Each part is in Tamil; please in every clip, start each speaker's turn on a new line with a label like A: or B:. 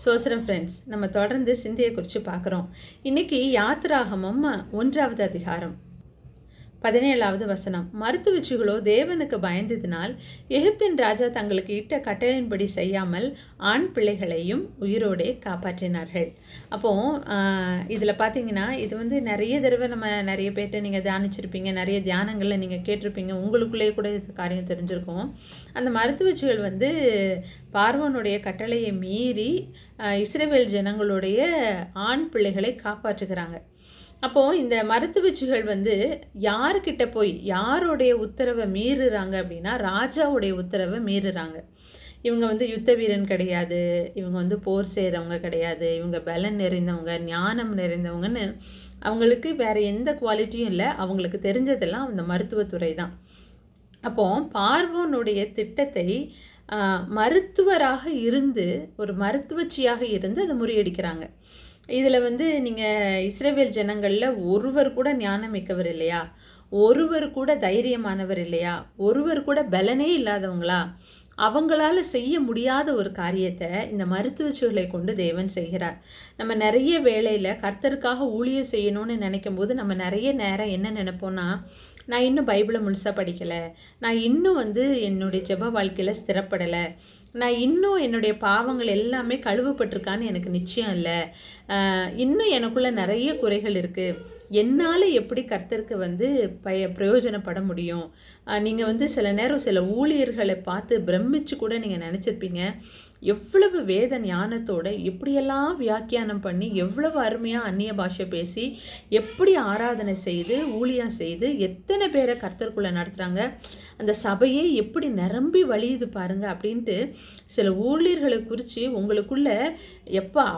A: சோசரம் ஃப்ரெண்ட்ஸ், நம்ம தொடர்ந்து சிந்தையை குறித்து பார்க்குறோம். இன்றைக்கி யாத்திராகமம் 1வது அதிகாரம் 17வது வசனம். மருத்துவச்சிகளோ தேவனுக்கு பயந்ததினால் எகிப்தின் ராஜா தங்களுக்கு இட்ட கட்டளையின்படி செய்யாமல் ஆண் பிள்ளைகளையும் உயிரோடே காப்பாற்றினார்கள். அப்போது இதில் பார்த்தீங்கன்னா, இது நிறைய தடவை நம்ம நிறைய பேர்கிட்ட நீங்கள் தியானிச்சிருப்பீங்க, நிறைய தியானங்களில் நீங்கள் கேட்டிருப்பீங்க, உங்களுக்குள்ளேயே கூட இது காரியம் தெரிஞ்சிருக்கும். அந்த மருத்துவச்சிகள் பார்வோனுடைய கட்டளையை மீறி இஸ்ரவேல் ஜனங்களுடைய ஆண் பிள்ளைகளை காப்பாற்றுகிறாங்க. அப்போது இந்த மருத்துவச்சிகள் யாருக்கிட்ட போய் யாருடைய உத்தரவை மீறுறாங்க அப்படின்னா, ராஜாவுடைய உத்தரவை மீறுறாங்க. இவங்க யுத்த வீரன் கிடையாது, இவங்க போர் செய்கிறவங்க கிடையாது, இவங்க பலன் நிறைந்தவங்க, ஞானம் நிறைந்தவங்கன்னு அவங்களுக்கு வேறு எந்த குவாலிட்டியும் இல்லை. அவங்களுக்கு தெரிஞ்சதெல்லாம் அந்த மருத்துவத்துறை தான். அப்போது பார்வோனுடைய திட்டத்தை மருத்துவராக இருந்து, ஒரு மருத்துவச்சியாக இருந்து அதை முறியடிக்கிறாங்க. இதில் நீங்கள் இஸ்ரவேல் ஜனங்களில் ஒருவர் கூட ஞானம் மிக்கவர் இல்லையா? ஒருவர் கூட தைரியமானவர் இல்லையா? ஒருவர் கூட பலனே இல்லாதவங்களா? அவங்களால செய்ய முடியாத ஒரு காரியத்தை இந்த மருத்துவச்சிகளை கொண்டு தேவன் செய்கிறார். நம்ம நிறைய வேளையில் கர்த்தருக்காக ஊழியம் செய்யணும்னு நினைக்கும் போது நம்ம நிறைய நேரம் என்ன நினைப்போம்னா, நான் இன்னும் பைபிளை முழுசாக படிக்கலை, நான் இன்னும் என்னுடைய ஜெப வாழ்க்கையில் ஸ்திரப்படலை, நான் இன்னும் என்னுடைய பாவங்கள் எல்லாமே கழுவப்பட்டிருக்கான்னு எனக்கு நிச்சயம் இல்லை, இன்னும் எனக்குள்ளே நிறைய குறைகள் இருக்குது, என்னால் எப்படி கர்த்தருக்கு பிரயோஜனப்பட முடியும்? நீங்கள் சில நேரம் சில ஊழியர்களை பார்த்து பிரமிச்சு கூட நீங்கள் நினச்சிருப்பீங்க, எவ்வளவு வேத ஞானத்தோடு எப்படியெல்லாம் வியாக்கியானம் பண்ணி, எவ்வளவு அருமையாக அந்நிய பாஷை பேசி, எப்படி ஆராதனை செய்து ஊழியம் செய்து எத்தனை பேரை கர்த்தருக்குள்ளே நடத்துகிறாங்க, அந்த சபையே எப்படி நிரம்பி வழியுது பாருங்க அப்படின்ட்டு சில ஊழியர்களை குறித்து உங்களுக்குள்ள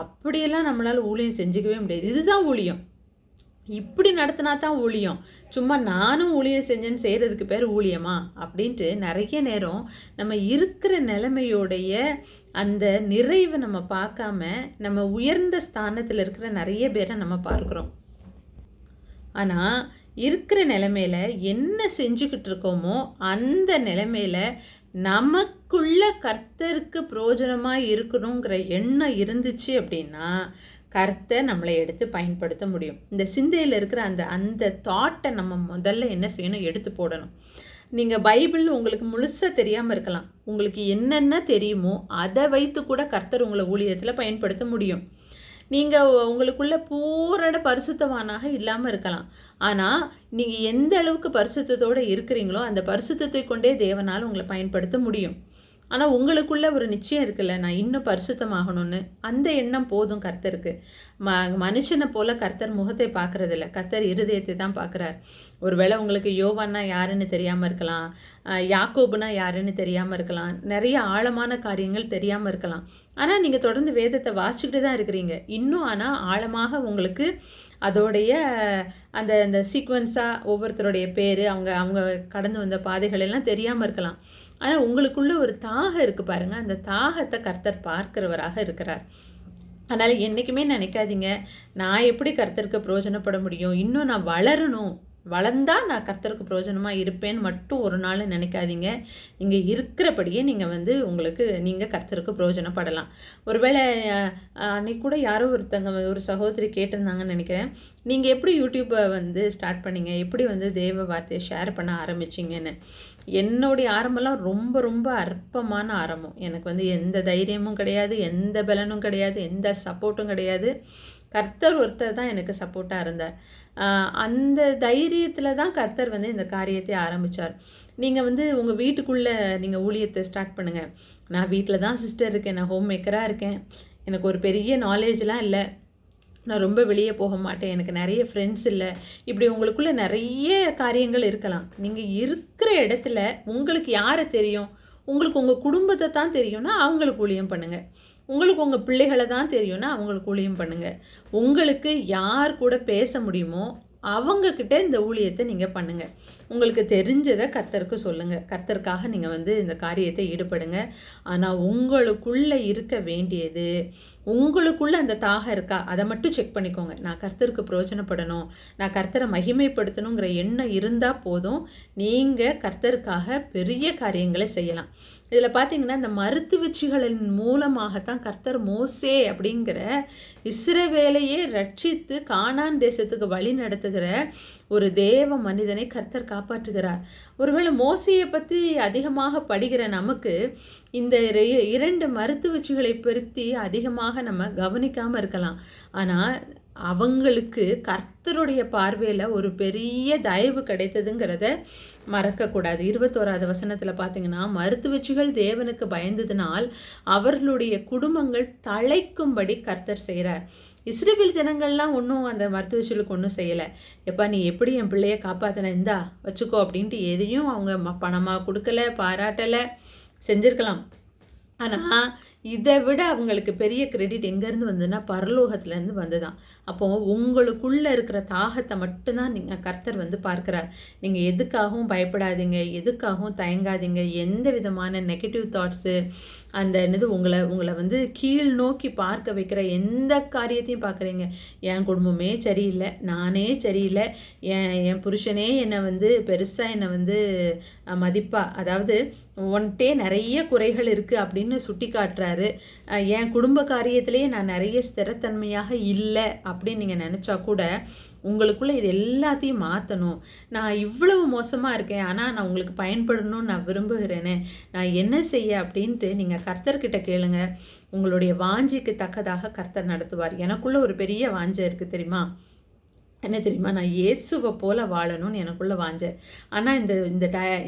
A: அப்படியெல்லாம் நம்மளால் ஊழியம் செஞ்சுக்கவே முடியாது, இதுதான் ஊழியம், இப்படி நடத்தினா தான் ஊழியம், சும்மா நானும் ஊழியம் செஞ்சேன்னு செய்கிறதுக்கு பேர் ஊழியமா அப்படின்ட்டு நிறைய நேரம் நம்ம இருக்கிற நிலைமையோடைய அந்த நிறைவை நம்ம பார்க்காம நம்ம உயர்ந்த ஸ்தானத்தில் இருக்கிற நிறைய பேரை நம்ம பார்க்குறோம். ஆனால் இருக்கிற நிலைமையில் என்ன செஞ்சுக்கிட்டு இருக்கோமோ அந்த நிலைமையில் நமக்குள்ள கர்த்தருக்கு பிரயோஜனமாக இருக்கணுங்கிற எண்ணம் இருந்துச்சு அப்படின்னா கர்த்தர் நம்மளை எடுத்து பயன்படுத்த முடியும். இந்த சிந்தையில் இருக்கிற அந்த தாட்டை நம்ம முதல்ல என்ன செய்யணும், எடுத்து போடணும். நீங்கள் பைபிள் உங்களுக்கு முழுசாக தெரியாமல் இருக்கலாம், உங்களுக்கு என்னென்ன தெரியுமோ அதை வைத்து கூட கர்த்தர் உங்களை ஊழியத்தில் பயன்படுத்த முடியும். நீங்கள் உங்களுக்குள்ள பூரண பரிசுத்தவானாக இல்லாமல் இருக்கலாம், ஆனால் நீங்கள் எந்த அளவுக்கு பரிசுத்தத்தோடு இருக்கிறீங்களோ அந்த பரிசுத்தத்தை கொண்டே தேவனால் உங்களை பயன்படுத்த முடியும். ஆனால் உங்களுக்குள்ள ஒரு நிச்சயம் இருக்குல்ல, நான் இன்னும் பரிசுத்தமாகணும்னு, அந்த எண்ணம் போதும் கர்த்தருக்கு. மனுஷனை போல் கர்த்தர் முகத்தை பார்க்குறதில்ல, கர்த்தர் இருதயத்தை தான் பார்க்குறார். ஒருவேளை உங்களுக்கு யோவான்னா யாருன்னு தெரியாமல் இருக்கலாம், யாக்கோபுனா யாருன்னு தெரியாமல் இருக்கலாம், நிறைய ஆழமான காரியங்கள் தெரியாமல் இருக்கலாம். ஆனால் நீங்கள் தொடர்ந்து வேதத்தை வாசிச்சுக்கிட்டு தான் இருக்கிறீங்க இன்னும். ஆனால் ஆழமாக உங்களுக்கு அதோடைய அந்த சீக்வன்ஸாக ஒவ்வொருத்தருடைய பேர், அவங்க கடந்து வந்த பாதைகள் எல்லாம் தெரியாமல் இருக்கலாம். ஆனால் உங்களுக்குள்ள ஒரு தாகம் இருக்குது பாருங்கள், அந்த தாகத்தை கர்த்தர் பார்க்கிறவராக இருக்கிறார். அதனால் என்றைக்குமே நினைக்காதீங்க, நான் எப்படி கர்த்தருக்கு பிரயோஜனப்பட முடியும், இன்னும் நான் வளரணும், வளர்ந்தால் நான் கர்த்தருக்கு பிரயோஜனமாக இருப்பேன்னு மட்டும் ஒரு நாள் நினைக்காதீங்க. நீங்கள் இருக்கிறபடியே நீங்கள் கர்த்தருக்கு பிரயோஜனப்படலாம். ஒருவேளை அன்னைக்கு கூட யாரோ ஒரு சகோதரி கேட்டிருந்தாங்கன்னு நினைக்கிறேன், நீங்கள் எப்படி யூடியூப்பை ஸ்டார்ட் பண்ணீங்க, எப்படி தேவ வார்த்தையை ஷேர் பண்ண ஆரம்பிச்சிங்கன்னு. என்னுடைய ஆரம்பம்லாம் ரொம்ப ரொம்ப அற்பமான ஆரம்பம். எனக்கு எந்த தைரியமும் கிடையாது, எந்த பலனும் கிடையாது, எந்த சப்போர்ட்டும் கிடையாது. கர்த்தர் ஒருத்தர் தான் எனக்கு சப்போர்ட்டாக இருந்தார். அந்த தைரியத்தில் தான் கர்த்தர் இந்த காரியத்தை ஆரம்பித்தார். நீங்கள் உங்கள் வீட்டுக்குள்ளே நீங்கள் ஊழியத்தை ஸ்டார்ட் பண்ணுங்கள். நான் வீட்டில் தான் சிஸ்டர் இருக்கேன், நான் ஹோம் மேக்கராக இருக்கேன், எனக்கு ஒரு பெரிய நாலேஜ்லாம் இல்லை, நான் ரொம்ப வெளியே போக மாட்டேன், எனக்கு நிறைய ஃப்ரெண்ட்ஸ் இல்லை, இப்படி உங்களுக்குள்ளே நிறைய காரியங்கள் இருக்கலாம். நீங்கள் இருக்கிற இடத்துல உங்களுக்கு யாரை தெரியும், உங்களுக்கு உங்கள் குடும்பத்தை தான் தெரியும்னா அவங்களுக்கு ஊழியம் பண்ணுங்கள். உங்களுக்கு உங்கள் பிள்ளைகளை தான் தெரியும்னா அவங்களுக்கு ஊழியம் பண்ணுங்கள். உங்களுக்கு யார் கூட பேச முடியுமோ அவங்கக்கிட்ட இந்த ஊழியத்தை நீங்கள் பண்ணுங்கள். உங்களுக்கு தெரிஞ்சதை கர்த்தருக்கு சொல்லுங்கள். கர்த்தருக்காக நீங்கள் இந்த காரியத்தை ஈடுபடுங்க. ஆனால் உங்களுக்குள்ளே இருக்க வேண்டியது, உங்களுக்குள்ளே அந்த தாகம் இருக்கா அதை மட்டும் செக் பண்ணிக்கோங்க. நான் கர்த்தருக்கு பிரயோஜனப்படணும், நான் கர்த்தரை மகிமைப்படுத்தணுங்கிற எண்ணம் இருந்தால் போதும், நீங்கள் கர்த்தருக்காக பெரிய காரியங்களை செய்யலாம். இதில் பார்த்தீங்கன்னா இந்த மருத்துவச்சிகளின் மூலமாகத்தான் கர்த்தர் மோசே அப்படிங்கிற இஸ்ரவேலையே ரட்சித்து கானான் தேசத்துக்கு வழி நடத்துகிற ஒரு தேவ மனிதனை கர்த்தர் காப்பாற்றுகிறார். ஒருவேளை மோசையை பற்றி அதிகமாக படிக்கிற நமக்கு இந்த 2 மருத்துவச்சிகளை பற்றி அதிகமாக நம்ம கவனிக்காமல் இருக்கலாம். ஆனால் அவங்களுக்கு கர்த்தருடைய பார்வையில் ஒரு பெரிய தயவு கிடைத்ததுங்கிறத மறக்கக்கூடாது. 21வது வசனத்தில் பார்த்தீங்கன்னா, மருத்துவச்சிகள் தேவனுக்கு பயந்ததினால் அவர்களுடைய குடும்பங்கள் தழைக்கும்படி கர்த்தர் செய்கிறார். இஸ்ரவேல் ஜனங்கள்லாம் ஒன்றும் அந்த மருத்துவச்சிகளுக்கு ஒன்றும் செய்யலை. எப்பா நீ எப்படி என் பிள்ளையை காப்பாற்றின, இந்தா வச்சுக்கோ அப்படின்ட்டு எதையும் அவங்க பணமாக கொடுக்கல, பாராட்டலை, செஞ்சுருக்கலாம். ஆனால் இதை விட அவங்களுக்கு பெரிய கிரெடிட் எங்கேருந்து வந்ததுன்னா பரலோகத்துலேருந்து வந்துதான். அப்போது உங்களுக்குள்ளே இருக்கிற தாகத்தை மட்டும்தான் நீங்கள் கர்த்தர் பார்க்குறார். நீங்கள் எதுக்காகவும் பயப்படாதீங்க, எதுக்காகவும் தயங்காதீங்க. எந்த விதமான நெகட்டிவ் தாட்ஸு அந்த உங்களை கீழ் நோக்கி பார்க்க வைக்கிற எந்த காரியத்தையும் பார்க்குறீங்க. என் குடும்பமே சரியில்லை, நானே சரியில்லை, என் புருஷனே என்னை பெருசாக என்னை மதிப்பா, அதாவது ஒன்ட்டே நிறைய குறைகள் இருக்குது அப்படின்னு சுட்டி காட்டுறாரு. என் குடும்ப காரியத்திலேயே நான் நிறைய ஸ்திரத்தன்மையாக இல்லை அப்படின்னு நீங்கள் நினச்சா கூட உங்களுக்குள்ளே இது எல்லாத்தையும் மாற்றணும். நான் இவ்வளவு மோசமாக இருக்கேன், ஆனால் நான் உங்களுக்கு பயன்படணும்னு நான் விரும்புகிறேனே, நான் என்ன செய்ய அப்படின்ட்டு நீங்கள் கர்த்தர்கிட்ட கேளுங்க. உங்களுடைய வாஞ்சிக்கு தக்கதாக கர்த்தர் நடத்துவார். எனக்குள்ளே ஒரு பெரிய வாஞ்சை இருக்குது தெரியுமா? என்ன தெரியுமா? நான் இயேசுவை போல் வாழணும்னு எனக்குள்ளே வாஞ்சேன். ஆனால்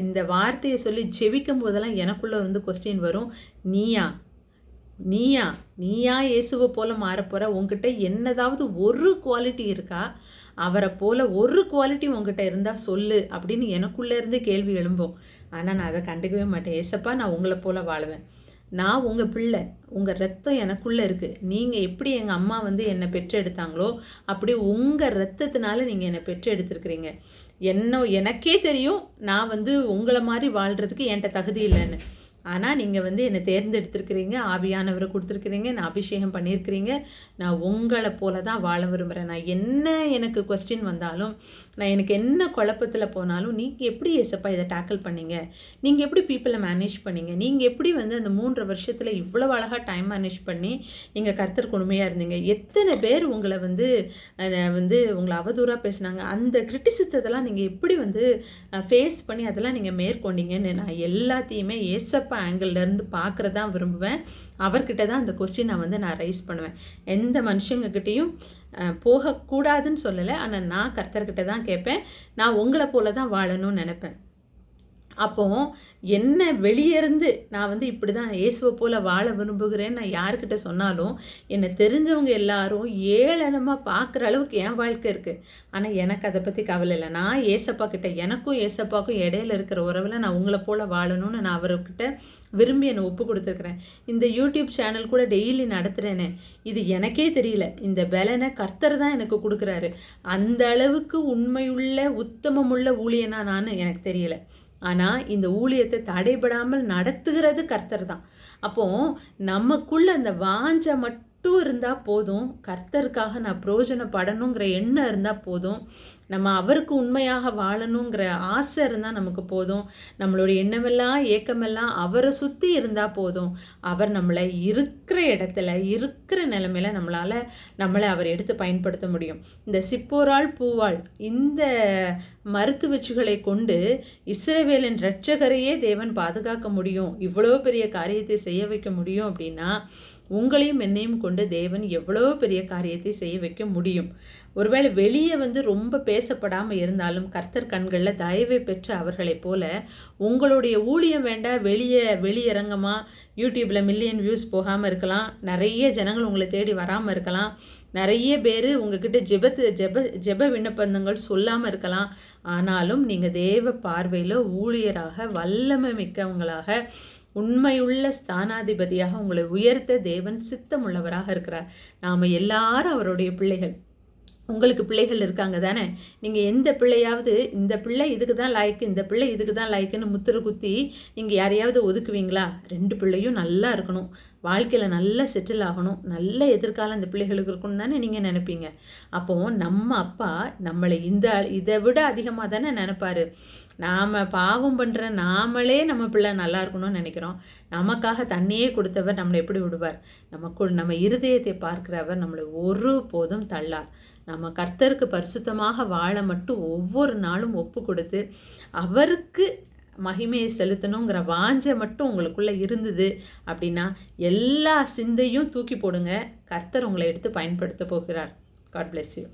A: இந்த வார்த்தையை சொல்லி ஜெபிக்கும் போதெல்லாம் எனக்குள்ளே கொஸ்டின் வரும், நீயா நீயா நீயா இயேசுவை போல் மாறப்போகிற? உங்ககிட்ட என்னதாவது ஒரு குவாலிட்டி இருக்கா? அவரை போல் ஒரு குவாலிட்டி உங்ககிட்ட இருந்தால் சொல்லு அப்படின்னு எனக்குள்ளேருந்து கேள்வி எழும்போம். ஆனால் நான் அதை கண்டுக்கவே மாட்டேன். ஏசப்பா நான் உங்களை போல் வாழுவேன், நான் உங்கள் பிள்ளை, உங்கள் ரத்தம் எனக்குள்ளே இருக்குது. நீங்கள் எப்படி எங்கள் அம்மா என்னை பெற்றெடுத்தாங்களோ அப்படி உங்கள் ரத்தத்தினால நீங்கள் என்னை பெற்றெடுத்துருக்கிறீங்க. எனக்கே தெரியும் நான் உங்களை மாதிரி வாழ்கிறதுக்கு என்கிட்ட தகுதி இல்லைன்னு. ஆனால் நீங்கள் என்னை தேர்ந்தெடுத்திருக்கிறீங்க, ஆவியானவரை கொடுத்துருக்கிறீங்க, நான் அபிஷேகம் பண்ணியிருக்கிறீங்க. நான் உங்களை போல தான் வாழ விரும்புகிறேன். நான் எனக்கு கொஸ்டின் வந்தாலும், நான் எனக்கு என்ன குழப்பத்தில் போனாலும், நீங்கள் எப்படி ஏசப்பா இதை டேக்கிள் பண்ணீங்க, நீங்கள் எப்படி பீப்புளை மேனேஜ் பண்ணீங்க, நீங்கள் எப்படி அந்த 3 வருஷத்தில் இவ்வளோ அழகாக டைம் மேனேஜ் பண்ணி நீங்கள் கர்த்தர் உண்மையாக இருந்தீங்க, எத்தனை பேர் உங்களை உங்களை அவதூறாக பேசுனாங்க, அந்த கிரிட்டிசிசத்தெல்லாம் நீங்கள் எப்படி ஃபேஸ் பண்ணி அதெல்லாம் நீங்கள் மேற்கொண்டீங்கன்னு நான் எல்லாத்தையுமே ஏசப்பா ஆங்கிள்லேருந்து பார்க்குறதான் விரும்புவேன். அவர்கிட்ட தான் அந்த கொஸ்டின் நான் ரைஸ் பண்ணுவேன். எந்த மனுஷங்கக்கிட்டேயும் போகக்கூடாதுன்னு சொல்லலை, ஆனால் நான் கர்த்தர்கிட்ட தான் கேட்பேன். நான் உங்களை போல தான் வாழணும்னு நினைப்பேன். அப்போது என்ன வெளியேருந்து நான் இப்படி தான் இயேசுவை போல் வாழ விரும்புகிறேன்னு நான் யார்கிட்ட சொன்னாலும் என்னை தெரிஞ்சவங்க எல்லாரும் ஏளனமாக பார்க்குற அளவுக்கு என் வாழ்க்கை இருக்குது. ஆனால் எனக்கு அதை பற்றி கவலை இல்லை. நான் ஏசப்பா கிட்ட, எனக்கும் ஏசப்பாக்கும் இடையில இருக்கிற உறவில் நான் உங்களை போல் வாழணும்னு நான் அவர்கிட்ட விரும்பி என்னை ஒப்பு கொடுத்துருக்குறேன். இந்த யூடியூப் சேனல் கூட டெய்லி நடத்துகிறேனே, இது எனக்கே தெரியல. இந்த பலனை கர்த்தர் தான் எனக்கு கொடுக்குறாரு. அந்த அளவுக்கு உண்மையுள்ள உத்தமமுள்ள ஊழியனா நான் எனக்கு தெரியல. ஆனால் இந்த ஊழியத்தை தடைபடாமல் நடத்துகிறது கர்த்தர் தான். அப்போது நமக்குள்ள அந்த வாஞ்சை மட்டும் இருந்தால் போதும், கர்த்தருக்காக நான் பிரயோஜனப்படணுங்கிற எண்ணம் இருந்தால் போதும், நம்ம அவருக்கு உண்மையாக வாழணுங்கிற ஆசை இருந்தால் நமக்கு போதும், நம்மளுடைய எண்ணமெல்லாம் ஏக்கமெல்லாம் அவரை சுற்றி இருந்தால் போதும், அவர் நம்மளை இருக்கிற இடத்துல இருக்கிற நிலைமையில நம்மளை அவர் எடுத்து பயன்படுத்த முடியும். இந்த சிப்போராள் பூவாள் இந்த மருத்துவச்சிகளை கொண்டு இஸ்ரவேலின் இரட்சகரையே தேவன் பாதுகாக்க முடியும், இவ்வளோ பெரிய காரியத்தை செய்ய வைக்க முடியும் அப்படின்னா உங்களையும் என்னையும் கொண்டு தேவன் எவ்வளோ பெரிய காரியத்தை செய்ய வைக்க முடியும். ஒருவேளை வெளியே ரொம்ப பேசப்படாமல் இருந்தாலும் கர்த்தர் கண்களில் தயவை பெற்ற அவர்களைப் போல உங்களுடைய ஊழியம் வேண்டாம், வெளியரங்கமாக யூடியூப்பில் மில்லியன் வியூஸ் போகாமல் இருக்கலாம், நிறைய ஜனங்கள் உங்களை தேடி வராமல் இருக்கலாம், நிறைய பேர் உங்ககிட்ட ஜெப விண்ணப்பங்கள் சொல்லாமல் இருக்கலாம். ஆனாலும் நீங்கள் தேவ பார்வையில் ஊழியராக வல்லமை மிக்கவங்களாக உண்மையுள்ள ஸ்தானாதிபதியாக உங்களை உயர்த்த தேவன் சித்தமுள்ளவராக இருக்கிறார். நாம் எல்லாரும் அவருடைய பிள்ளைகள். உங்களுக்கு பிள்ளைகள் இருக்காங்க தானே? நீங்கள் எந்த பிள்ளையாவது இந்த பிள்ளை இதுக்கு தான் லாய்க்கு, இந்த பிள்ளை இதுக்கு தான் லாய்க்குன்னு முத்திரை குத்தி நீங்கள் யாரையாவது ஒதுக்குவீங்களா? 2 பிள்ளையும் நல்லா இருக்கணும், வாழ்க்கையில் நல்லா செட்டில் ஆகணும், நல்ல எதிர்காலம் அந்த பிள்ளைகளுக்கு இருக்கணும் தானே நீங்கள் நினைப்பீங்க. அப்போது நம்ம அப்பா நம்மளை இதை விட அதிகமாக தானே நினைப்பார். நாம் பாவம் பண்ணுற நாமளே நம்ம பிள்ளை நல்லா இருக்கணும்னு நினைக்கிறோம். நமக்காக தன்னையே கொடுத்தவர் நம்மளை எப்படி விடுவார்? நம்ம இருதயத்தை பார்க்கிறவர் நம்மளை ஒருபோதும் தள்ளார். நம்ம கர்த்தருக்கு பரிசுத்தமாக வாழ மட்டும் ஒவ்வொரு நாளும் ஒப்பு கொடுத்து அவருக்கு மகிமையை செலுத்தணுங்கிற வாஞ்சை மட்டும் உங்களுக்குள்ளே இருந்தது அப்படின்னா எல்லா சிந்தையும் தூக்கி போடுங்க. கர்த்தர் உங்களை எடுத்து பயன்படுத்த போகிறார். God bless you.